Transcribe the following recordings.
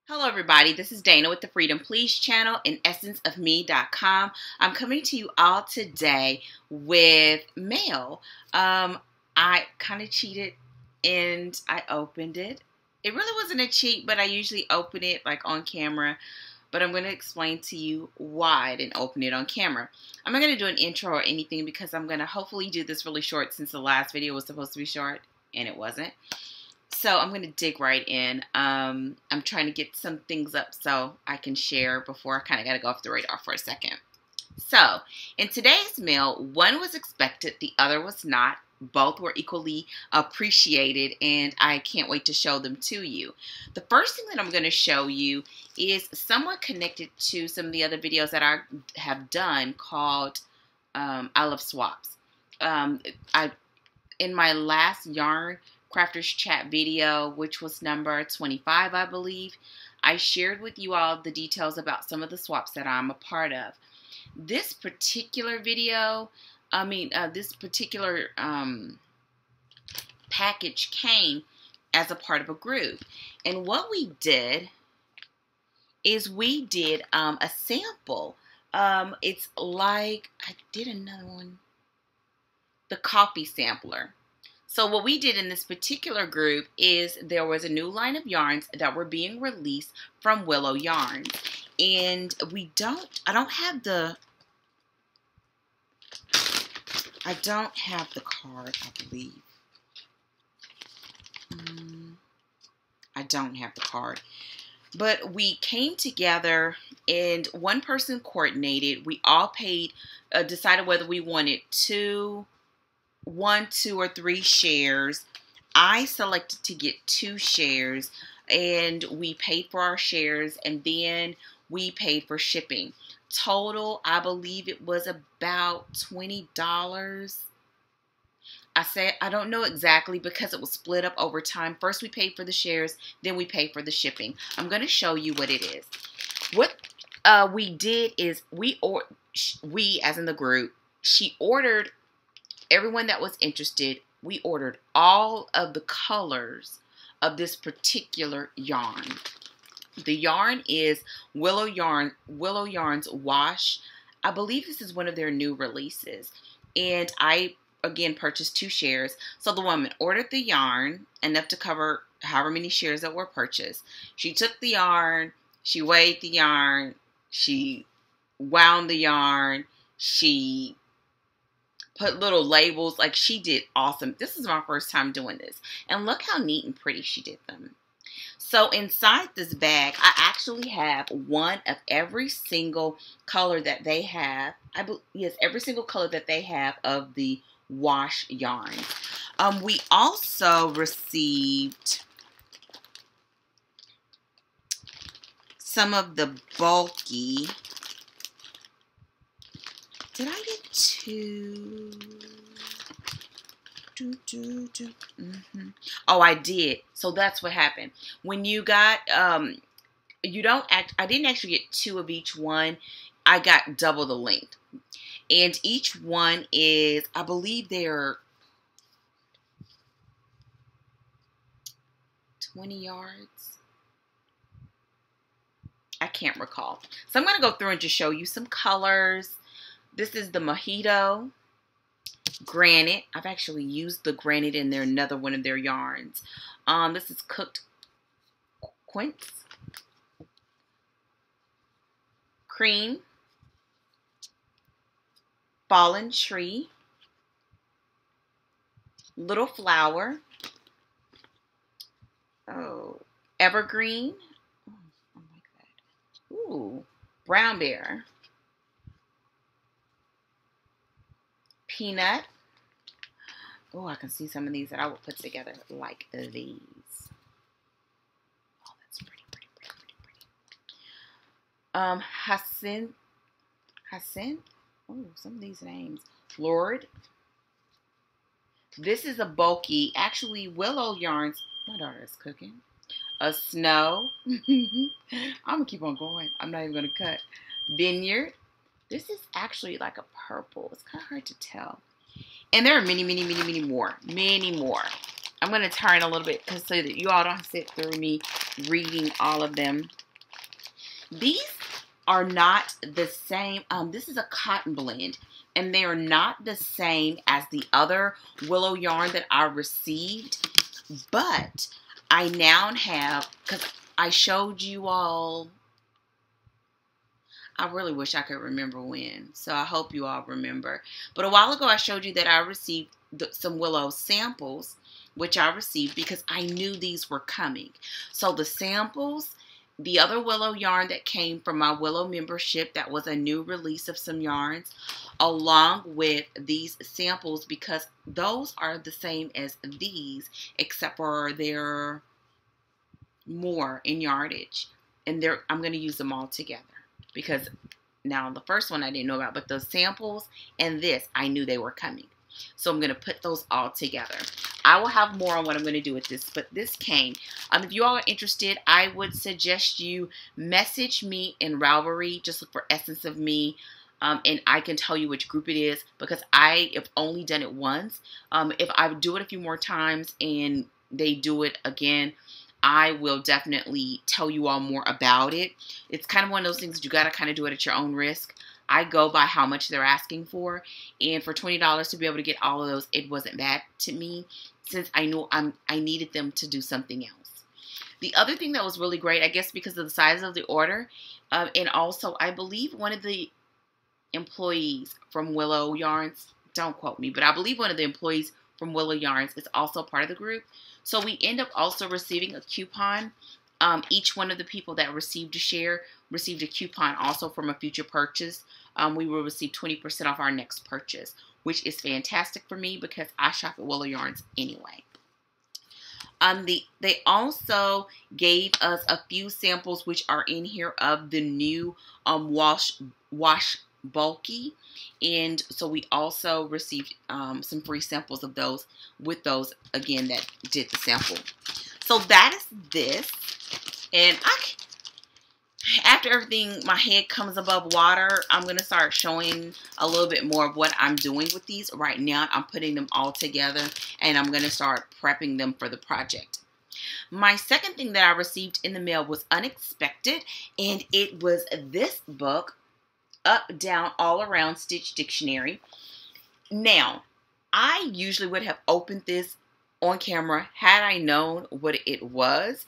Hello everybody, this is Dana with the Freedom Please channel and essenceofme.com. I'm coming to you all today with mail. I kind of cheated and I opened it. It really wasn't a cheat, but I usually open it like on camera. But I'm going to explain to you why I didn't open it on camera. I'm not going to do an intro or anything because I'm going to hopefully do this really short since the last video was supposed to be short and it wasn't. So I'm going to dig right in. I'm trying to get some things up so I can share before I kind of got to go off the radar for a second. So in today's mail, one was expected, the other was not. Both were equally appreciated and I can't wait to show them to you. The first thing that I'm going to show you is somewhat connected to some of the other videos that I have done called I Love Swaps. In my last yarn Crafters Chat video, which was number 25, I believe, I shared with you all the details about some of the swaps that I'm a part of. This particular video, this particular package came as a part of a group. And what we did is we did a sample. It's like, I did another one, the coffee sampler. So what we did in this particular group is there was a new line of yarns that were being released from Willow Yarns. And I don't have the card, I believe. I don't have the card. But we came together and one person coordinated. We all paid, decided whether we wanted 1, 2, or 3 shares. I selected to get 2 shares and we paid for our shares and then we paid for shipping. Total, I believe it was about $20. I don't know exactly because it was split up over time. First we paid for the shares, then we paid for the shipping. I'm going to show you what it is. What we did is we as in the group, she ordered everyone that was interested. We ordered all of the colors of this particular yarn. The yarn is Willow Yarns Wash. I believe this is one of their new releases. And I, again, purchased 2 shares. So the woman ordered the yarn, enough to cover however many shares that were purchased. She took the yarn, she weighed the yarn, she wound the yarn, she put little labels. Like, she did awesome. This is my first time doing this. And look how neat and pretty she did them. So inside this bag, I actually have one of every single color that they have. Yes, every single color that they have of the wash yarn. We also received some of the bulky. Did I get 2? Oh, I did. So that's what happened. When you got, I didn't actually get 2 of each one. I got double the length. And each one is, I believe they're 20 yards. I can't recall. So I'm going to go through and just show you some colors. This is the Mojito Granite. I've actually used the granite in another one of their yarns. This is Cooked Quince. Cream. Fallen Tree. Little Flower. Oh, Evergreen. Oh, I like that. Ooh, Brown Bear. Peanut. Oh, I can see some of these that I will put together like these. Oh, that's pretty. Hyacinth. Oh, some of these names. Lord. This is a bulky, actually Willow Yarns. My daughter is cooking. A Snow. I'm gonna keep on going. I'm not even gonna cut. Vineyard. This is actually like a purple. It's kind of hard to tell. And there are many more. Many more. I'm going to turn a little bit so that you all don't sit through me reading all of them. These are not the same. This is a cotton blend, and they are not the same as the other willow yarn that I received. But I now have, because I showed you all, I really wish I could remember when, so I hope you all remember. But a while ago I showed you that I received some willow samples, which I received because I knew these were coming. So the samples, the other willow yarn that came from my willow membership, that was a new release of some yarns, along with these samples, because those are the same as these, except for they're more in yardage. And I'm going to use them all together, because now the first one I didn't know about, but the samples and this, I knew they were coming. So I'm going to put those all together. I will have more on what I'm going to do with this, but this came. If you all are interested, I would suggest you message me in Ravelry. Just look for Essence of Me, and I can tell you which group it is, because I have only done it once. If I do it a few more times and they do it again, I will definitely tell you all more about it. It's kind of one of those things you got to kind of do it at your own risk. I go by how much they're asking for, and for $20 to be able to get all of those, it wasn't bad to me, since I knew I needed them to do something else. The other thing that was really great, I guess because of the size of the order, and also I believe one of the employees from Willow Yarns, don't quote me, but I believe one of the employees from Willow Yarns is also part of the group. So we end up also receiving a coupon. Each one of the people that received a share received a coupon also from a future purchase. We will receive 20% off our next purchase, which is fantastic for me because I shop at Willow Yarns anyway. They also gave us a few samples, which are in here, of the new wash bulky, and so we also received some free samples of those with those, again, that did the sample. So that is this, and after everything, my head comes above water, I'm going to start showing a little bit more of what I'm doing with these. Right now, I'm putting them all together, and I'm going to start prepping them for the project. My second thing that I received in the mail was unexpected, and it was this book, Up, Down, All Around Stitch Dictionary. Now, I usually would have opened this on camera had I known what it was.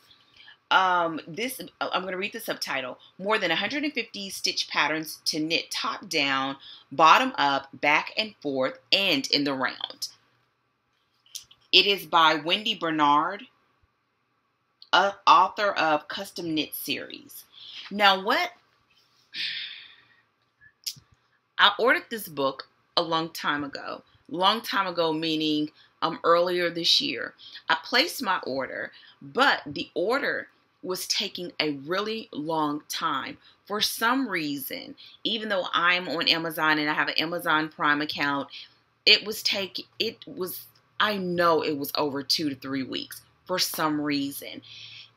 I'm going to read the subtitle. More than 150 stitch patterns to knit top down, bottom up, back and forth, and in the round. It is by Wendy Bernard, author of Custom Knit Series. Now, I ordered this book a long time ago. Long time ago, meaning earlier this year. I placed my order, but the order was taking a really long time. For some reason, even though I'm on Amazon and I have an Amazon Prime account, I know it was over 2 to 3 weeks. For some reason,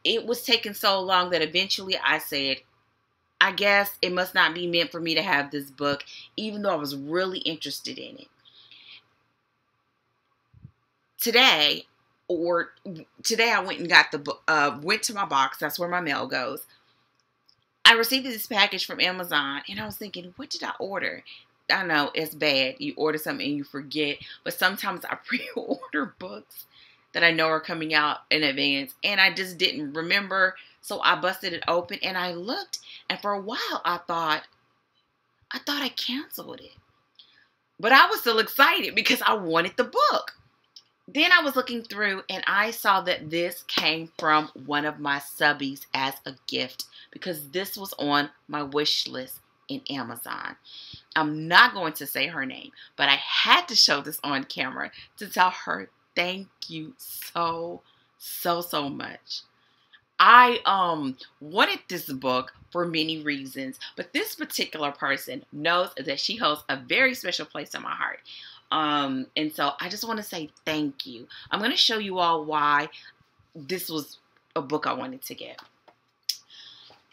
it was taking so long that eventually I said, I guess it must not be meant for me to have this book, even though I was really interested in it. Today I went and got the book, went to my box. That's where my mail goes. I received this package from Amazon, and I was thinking, what did I order? I know it's bad. You order something and you forget, but sometimes I pre-order books that I know are coming out in advance, and I just didn't remember. So I busted it open and I looked, and for a while I thought I canceled it. But I was still excited because I wanted the book. Then I was looking through and I saw that this came from one of my subbies as a gift, because this was on my wish list in Amazon. I'm not going to say her name, but I had to show this on camera to tell her thank you so much. I wanted this book for many reasons, but this particular person knows that she holds a very special place in my heart. And so I just want to say thank you. I'm going to show you all why this was a book I wanted to get.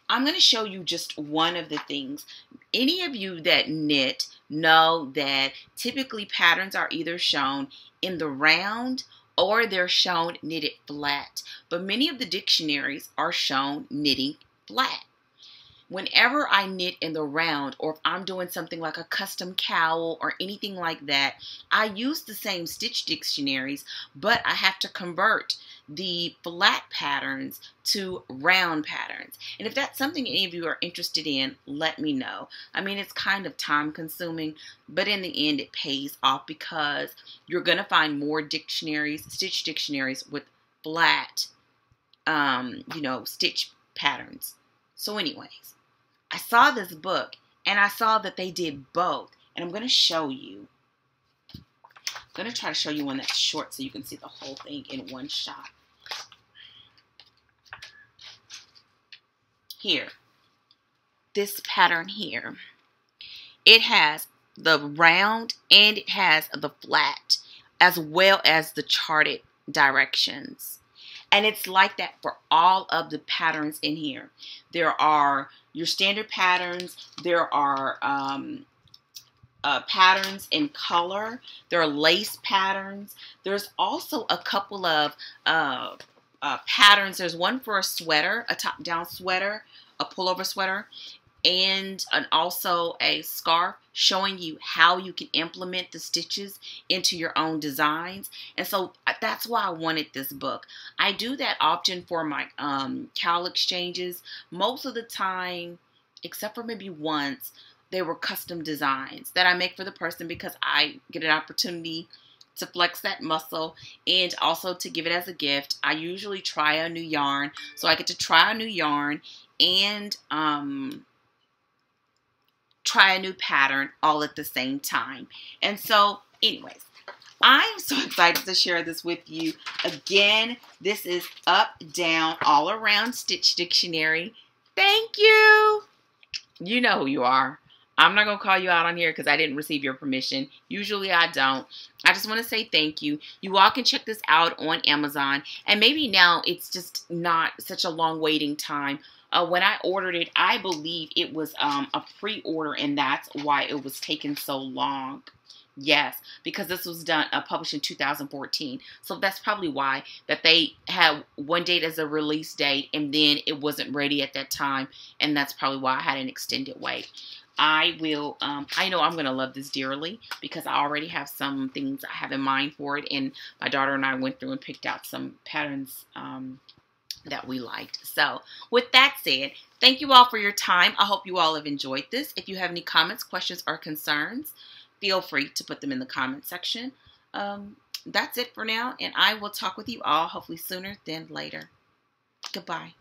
I'm going to show you just one of the things. Any of you that knit know that typically patterns are either shown in the round or they're shown knitted flat. But many of the dictionaries are shown knitting flat. whenever I knit in the round, or if I'm doing something like a custom cowl or anything like that, I use the same stitch dictionaries, but I have to convert the flat patterns to round patterns. And if that's something any of you are interested in, let me know. I mean, it's kind of time consuming, but in the end it pays off, because you're going to find more dictionaries, stitch dictionaries with flat, stitch patterns. So anyways, I saw this book and I saw that they did both, and I'm going to show you. I'm going to try to show you one that's short so you can see the whole thing in one shot. Here, this pattern here, it has the round and it has the flat, as well as the charted directions. And it's like that for all of the patterns in here. There are your standard patterns. There are patterns in color. There are lace patterns. There's also a couple of patterns. There's one for a sweater, a top-down sweater, a pullover sweater, and also a scarf, showing you how you can implement the stitches into your own designs. And so that's why I wanted this book. I do that often for my cowl exchanges. Most of the time, except for maybe once, they were custom designs that I make for the person, because I get an opportunity to flex that muscle and also to give it as a gift. I usually try a new yarn, so I get to try a new yarn and try a new pattern all at the same time. And so anyways, I'm so excited to share this with you. Again, this is Up, Down, All Around Stitch Dictionary. Thank you. You know who you are. I'm not going to call you out on here because I didn't receive your permission. Usually I don't. I just want to say thank you. You all can check this out on Amazon. And maybe now it's just not such a long waiting time. When I ordered it, I believe it was a pre-order, and that's why it was taking so long. Yes, because this was published in 2014. So that's probably why that they had one date as a release date, and then it wasn't ready at that time. And that's probably why I had an extended wait. I know I'm going to love this dearly, because I already have some things I have in mind for it. And my daughter and I went through and picked out some patterns that we liked. So with that said, thank you all for your time. I hope you all have enjoyed this. If you have any comments, questions, or concerns, feel free to put them in the comment section. That's it for now, and I will talk with you all hopefully sooner than later. Goodbye.